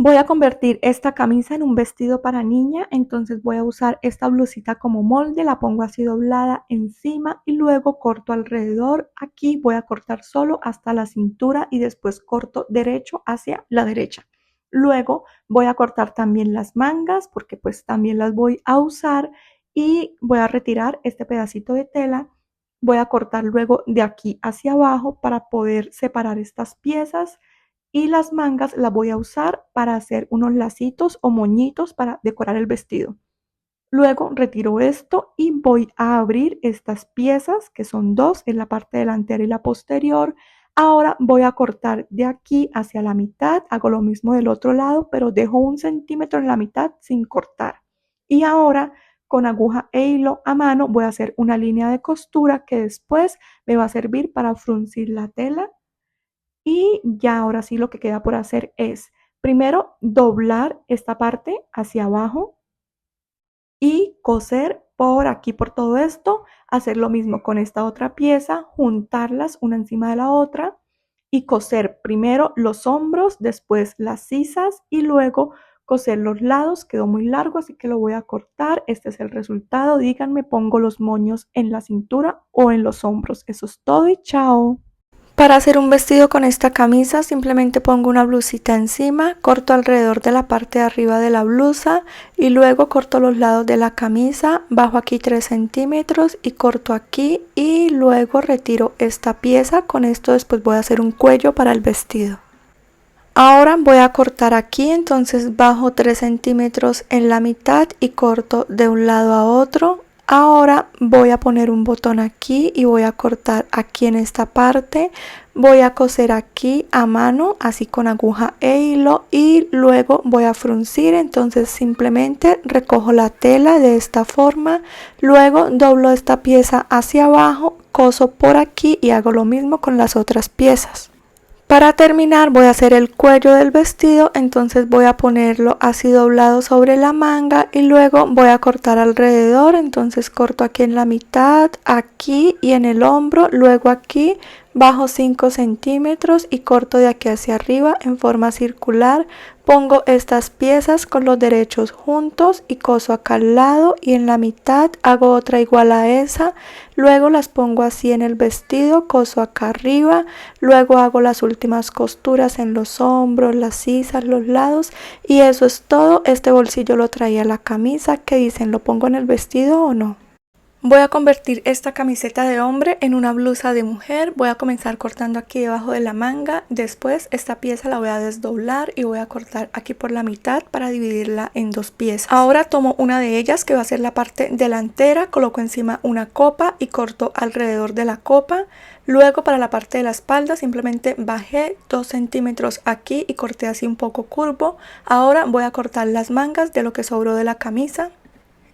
Voy a convertir esta camisa en un vestido para niña, entonces voy a usar esta blusita como molde, la pongo así doblada encima y luego corto alrededor. Aquí voy a cortar solo hasta la cintura y después corto derecho hacia la derecha. Luego voy a cortar también las mangas porque pues también las voy a usar y voy a retirar este pedacito de tela. Voy a cortar luego de aquí hacia abajo para poder separar estas piezas y las mangas las voy a usar para hacer unos lacitos o moñitos para decorar el vestido. Luego retiro esto y voy a abrir estas piezas que son dos en la parte delantera y la posterior. Ahora voy a cortar de aquí hacia la mitad, hago lo mismo del otro lado, pero dejo 1 centímetro en la mitad sin cortar. Y ahora con aguja e hilo a mano voy a hacer una línea de costura que después me va a servir para fruncir la tela. Y ya ahora sí lo que queda por hacer es primero doblar esta parte hacia abajo y coser por aquí por todo esto, hacer lo mismo con esta otra pieza, juntarlas una encima de la otra y coser primero los hombros, después las sisas y luego coser los lados. Quedó muy largo, así que lo voy a cortar. Este es el resultado. Díganme, pongo los moños en la cintura o en los hombros. Eso es todo y chao. Para hacer un vestido con esta camisa simplemente pongo una blusita encima, corto alrededor de la parte de arriba de la blusa y luego corto los lados de la camisa, bajo aquí 3 centímetros y corto aquí y luego retiro esta pieza. Con esto después voy a hacer un cuello para el vestido. Ahora voy a cortar aquí, entonces bajo 3 centímetros en la mitad y corto de un lado a otro. Ahora voy a poner un botón aquí y voy a cortar aquí en esta parte. Voy a coser aquí a mano, así con aguja e hilo y luego voy a fruncir. Entonces simplemente recojo la tela de esta forma. Luego doblo esta pieza hacia abajo, coso por aquí y hago lo mismo con las otras piezas. Para terminar voy a hacer el cuello del vestido, entonces voy a ponerlo así doblado sobre la manga y luego voy a cortar alrededor. Entonces corto aquí en la mitad, aquí y en el hombro, luego aquí bajo 5 centímetros y corto de aquí hacia arriba en forma circular. Pongo estas piezas con los derechos juntos y coso acá al lado y en la mitad hago otra igual a esa. Luego las pongo así en el vestido, coso acá arriba, luego hago las últimas costuras en los hombros, las sisas, los lados y eso es todo. Este bolsillo lo traía la camisa. ¿Qué dicen? ¿Lo pongo en el vestido o no? Voy a convertir esta camiseta de hombre en una blusa de mujer. Voy a comenzar cortando aquí debajo de la manga. Después esta pieza la voy a desdoblar y voy a cortar aquí por la mitad para dividirla en dos piezas. Ahora tomo una de ellas que va a ser la parte delantera, coloco encima una copa y corto alrededor de la copa. Luego para la parte de la espalda simplemente bajé 2 centímetros aquí y corté así un poco curvo. Ahora voy a cortar las mangas de lo que sobró de la camisa.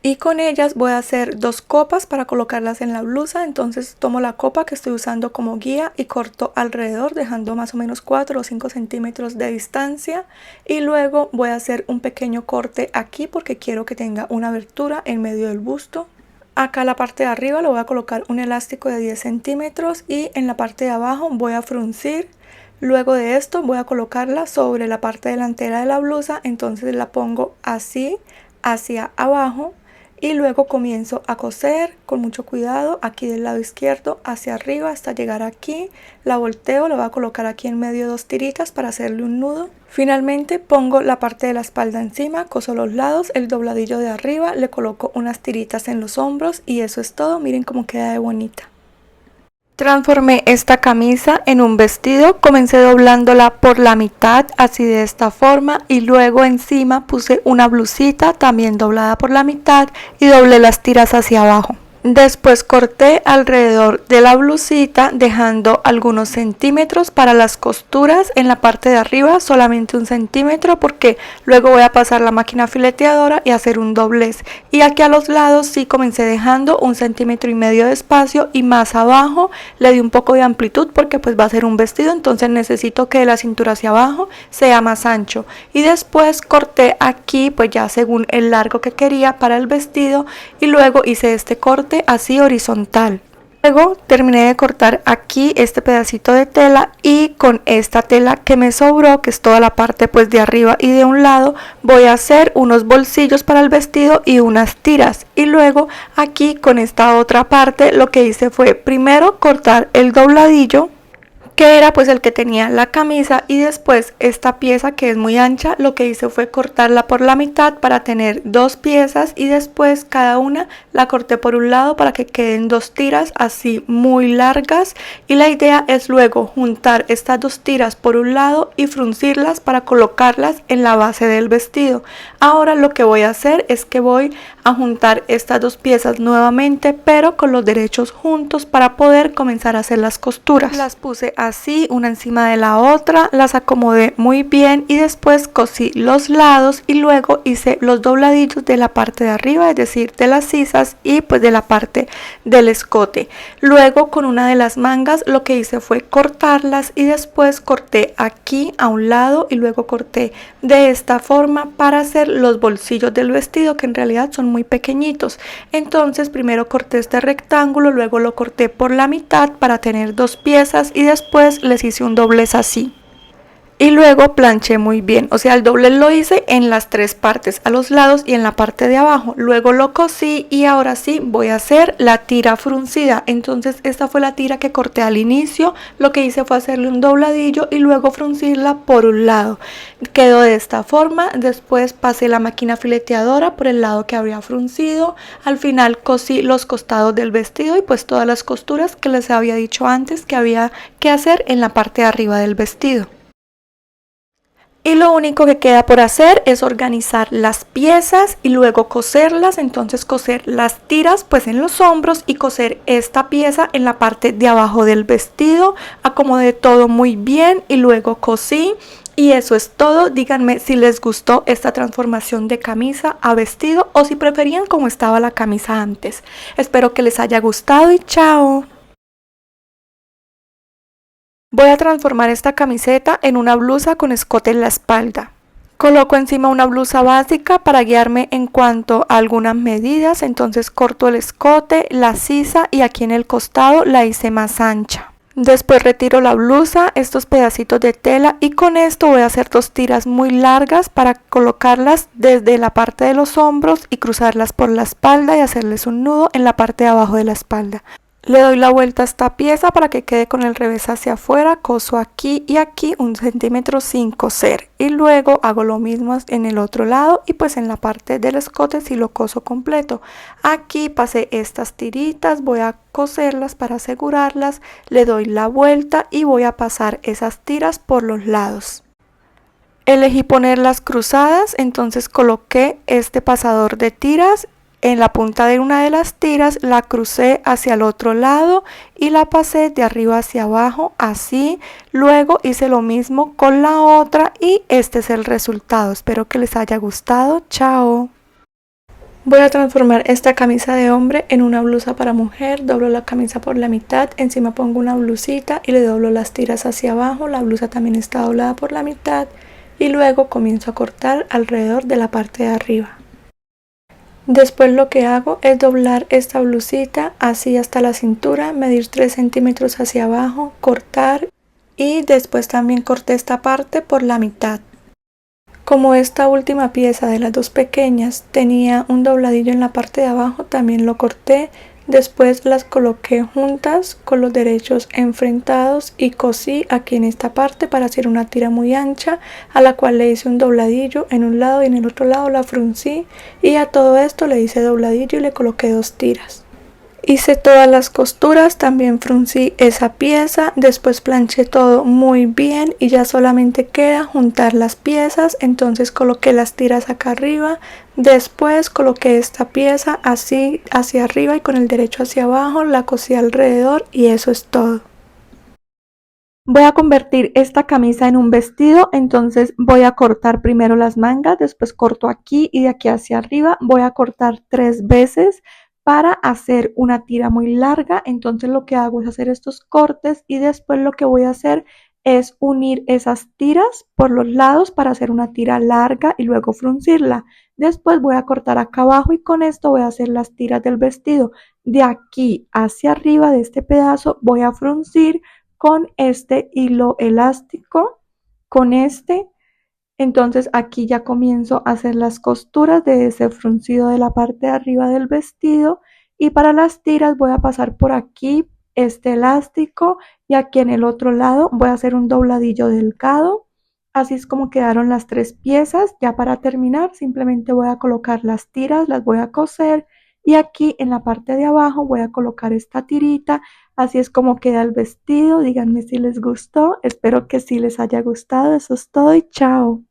Y con ellas voy a hacer 2 copas para colocarlas en la blusa. Entonces tomo la copa que estoy usando como guía y corto alrededor dejando más o menos 4 o 5 centímetros de distancia. Y luego voy a hacer un pequeño corte aquí porque quiero que tenga una abertura en medio del busto. Acá en la parte de arriba le voy a colocar un elástico de 10 centímetros y en la parte de abajo voy a fruncir. Luego de esto voy a colocarla sobre la parte delantera de la blusa. Entonces la pongo así hacia abajo. Y luego comienzo a coser con mucho cuidado aquí del lado izquierdo hacia arriba hasta llegar aquí. La volteo, la voy a colocar aquí en medio de 2 tiritas para hacerle un nudo. Finalmente pongo la parte de la espalda encima, coso los lados, el dobladillo de arriba, le coloco unas tiritas en los hombros y eso es todo. Miren cómo queda de bonita. Transformé esta camisa en un vestido, comencé doblándola por la mitad así de esta forma y luego encima puse una blusita también doblada por la mitad y doblé las tiras hacia abajo. Después corté alrededor de la blusita dejando algunos centímetros para las costuras. En la parte de arriba solamente 1 centímetro porque luego voy a pasar la máquina fileteadora y hacer un doblez. Y aquí a los lados sí comencé dejando 1,5 centímetros de espacio y más abajo le di un poco de amplitud porque pues va a ser un vestido, entonces necesito que de la cintura hacia abajo sea más ancho. Y después corté aquí pues ya según el largo que quería para el vestido y luego hice este corte así horizontal. Luego terminé de cortar aquí este pedacito de tela y con esta tela que me sobró, que es toda la parte pues de arriba y de un lado, voy a hacer unos bolsillos para el vestido y unas tiras. Y luego aquí con esta otra parte lo que hice fue primero cortar el dobladillo, que era pues el que tenía la camisa, y después esta pieza que es muy ancha lo que hice fue cortarla por la mitad para tener dos piezas, y después cada una la corté por un lado para que queden dos tiras así muy largas, y la idea es luego juntar estas dos tiras por un lado y fruncirlas para colocarlas en la base del vestido. Ahora lo que voy a hacer es que voy a juntar estas dos piezas nuevamente, pero con los derechos juntos para poder comenzar a hacer las costuras. Las puse así una encima de la otra, las acomodé muy bien y después cosí los lados y luego hice los dobladillos de la parte de arriba, es decir, de las sisas y pues de la parte del escote. Luego con una de las mangas lo que hice fue cortarlas y después corté aquí a un lado y luego corté de esta forma para hacer los bolsillos del vestido, que en realidad son muy pequeñitos. Entonces primero corté este rectángulo, luego lo corté por la mitad para tener dos piezas y después les hice un doblez así. Y luego planché muy bien, o sea, el doblez lo hice en las tres partes, a los lados y en la parte de abajo. Luego lo cosí y ahora sí voy a hacer la tira fruncida. Entonces esta fue la tira que corté al inicio, lo que hice fue hacerle un dobladillo y luego fruncirla por un lado. Quedó de esta forma. Después pasé la máquina fileteadora por el lado que habría fruncido. Al final cosí los costados del vestido y pues todas las costuras que les había dicho antes que había que hacer en la parte de arriba del vestido. Y lo único que queda por hacer es organizar las piezas y luego coserlas. Entonces coser las tiras pues en los hombros y coser esta pieza en la parte de abajo del vestido. Acomodé todo muy bien y luego cosí. Y eso es todo. Díganme si les gustó esta transformación de camisa a vestido o si preferían como estaba la camisa antes. Espero que les haya gustado y chao. Voy a transformar esta camiseta en una blusa con escote en la espalda. Coloco encima una blusa básica para guiarme en cuanto a algunas medidas. Entonces corto el escote, la sisa y aquí en el costado la hice más ancha. Después retiro la blusa, estos pedacitos de tela, y con esto voy a hacer dos tiras muy largas para colocarlas desde la parte de los hombros y cruzarlas por la espalda y hacerles un nudo en la parte de abajo de la espalda. Le doy la vuelta a esta pieza para que quede con el revés hacia afuera, coso aquí y aquí 1 centímetro sin coser y luego hago lo mismo en el otro lado y pues en la parte del escote sí lo coso completo. Aquí pasé estas tiritas, voy a coserlas para asegurarlas, le doy la vuelta y voy a pasar esas tiras por los lados. Elegí ponerlas cruzadas, entonces coloqué este pasador de tiras en la punta de una de las tiras, la crucé hacia el otro lado y la pasé de arriba hacia abajo así. Luego hice lo mismo con la otra y este es el resultado. Espero que les haya gustado. Chao. Voy a transformar esta camisa de hombre en una blusa para mujer. Doblo la camisa por la mitad, encima pongo una blusita y le doblo las tiras hacia abajo. La blusa también está doblada por la mitad y luego comienzo a cortar alrededor de la parte de arriba. Después lo que hago es doblar esta blusita así hasta la cintura, medir 3 centímetros hacia abajo, cortar y después también corté esta parte por la mitad. Como esta última pieza de las dos pequeñas tenía un dobladillo en la parte de abajo, también lo corté. Después las coloqué juntas con los derechos enfrentados y cosí aquí en esta parte para hacer una tira muy ancha, a la cual le hice un dobladillo en un lado y en el otro lado la fruncí y a todo esto le hice dobladillo y le coloqué dos tiras. Hice todas las costuras, también fruncí esa pieza, después planché todo muy bien y ya solamente queda juntar las piezas. Entonces coloqué las tiras acá arriba, después coloqué esta pieza así hacia arriba y con el derecho hacia abajo, la cosí alrededor y eso es todo. Voy a convertir esta camisa en un vestido, entonces voy a cortar primero las mangas, después corto aquí y de aquí hacia arriba. Voy a cortar 3 veces para hacer una tira muy larga. Entonces lo que hago es hacer estos cortes y después lo que voy a hacer es unir esas tiras por los lados para hacer una tira larga y luego fruncirla. Después voy a cortar acá abajo y con esto voy a hacer las tiras del vestido. de aquí hacia arriba de este pedazo voy a fruncir con este hilo elástico, con este. Entonces aquí ya comienzo a hacer las costuras de ese fruncido de la parte de arriba del vestido, y para las tiras voy a pasar por aquí este elástico y aquí en el otro lado voy a hacer un dobladillo delgado. Así es como quedaron las tres piezas. Ya para terminar simplemente voy a colocar las tiras, las voy a coser, y aquí en la parte de abajo voy a colocar esta tirita. Así es como queda el vestido. Díganme si les gustó. Espero que sí les haya gustado. Eso es todo y chao.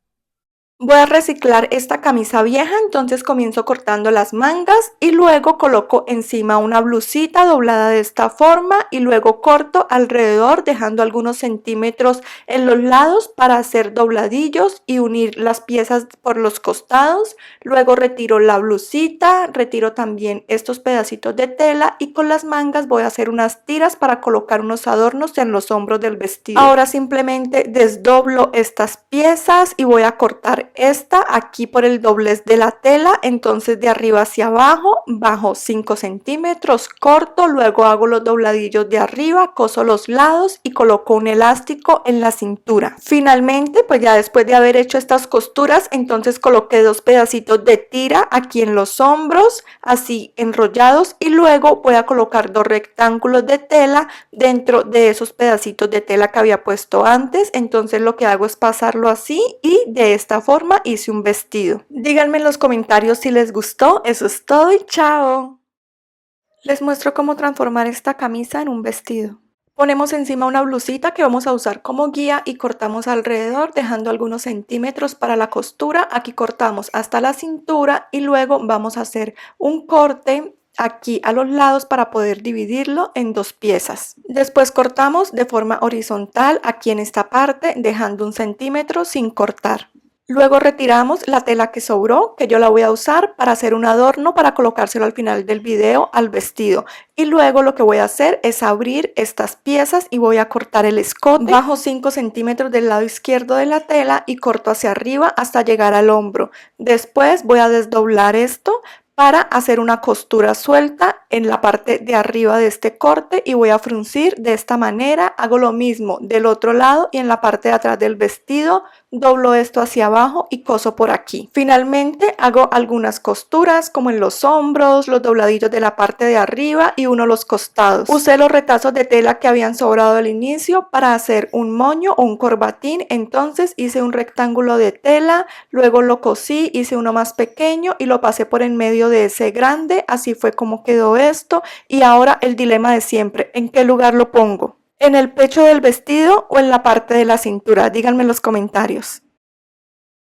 Voy a reciclar esta camisa vieja, entonces comienzo cortando las mangas y luego coloco encima una blusita doblada de esta forma y luego corto alrededor dejando algunos centímetros en los lados para hacer dobladillos y unir las piezas por los costados. Luego retiro la blusita, retiro también estos pedacitos de tela y con las mangas voy a hacer unas tiras para colocar unos adornos en los hombros del vestido. Ahora simplemente desdoblo estas piezas y voy a cortar esta aquí por el doblez de la tela. Entonces de arriba hacia abajo bajo 5 centímetros, corto, luego hago los dobladillos de arriba, coso los lados y coloco un elástico en la cintura. Finalmente, pues ya después de haber hecho estas costuras, entonces coloqué dos pedacitos de tira aquí en los hombros, así enrollados, y luego voy a colocar dos rectángulos de tela dentro de esos pedacitos de tela que había puesto antes. Entonces lo que hago es pasarlo así y de esta forma hice un vestido. Díganme en los comentarios si les gustó. Eso es todo y chao. Les muestro cómo transformar esta camisa en un vestido. Ponemos encima una blusita que vamos a usar como guía y cortamos alrededor dejando algunos centímetros para la costura. Aquí cortamos hasta la cintura y luego vamos a hacer un corte aquí a los lados para poder dividirlo en dos piezas. Después cortamos de forma horizontal aquí en esta parte dejando un centímetro sin cortar. Luego retiramos la tela que sobró, que yo la voy a usar para hacer un adorno para colocárselo al final del video al vestido. Y luego lo que voy a hacer es abrir estas piezas y voy a cortar el escote. Bajo 5 centímetros del lado izquierdo de la tela y corto hacia arriba hasta llegar al hombro. Después voy a desdoblar esto para hacer una costura suelta en la parte de arriba de este corte y voy a fruncir de esta manera. Hago lo mismo del otro lado y en la parte de atrás del vestido doblo esto hacia abajo y coso por aquí. Finalmente hago algunas costuras como en los hombros, los dobladillos de la parte de arriba y uno los costados. Usé los retazos de tela que habían sobrado al inicio para hacer un moño o un corbatín. Entonces hice un rectángulo de tela, luego lo cosí, hice uno más pequeño y lo pasé por en medio de ese grande. Así fue como quedó esto. Y ahora el dilema de siempre, ¿en qué lugar lo pongo? ¿En el pecho del vestido o en la parte de la cintura? Díganme en los comentarios.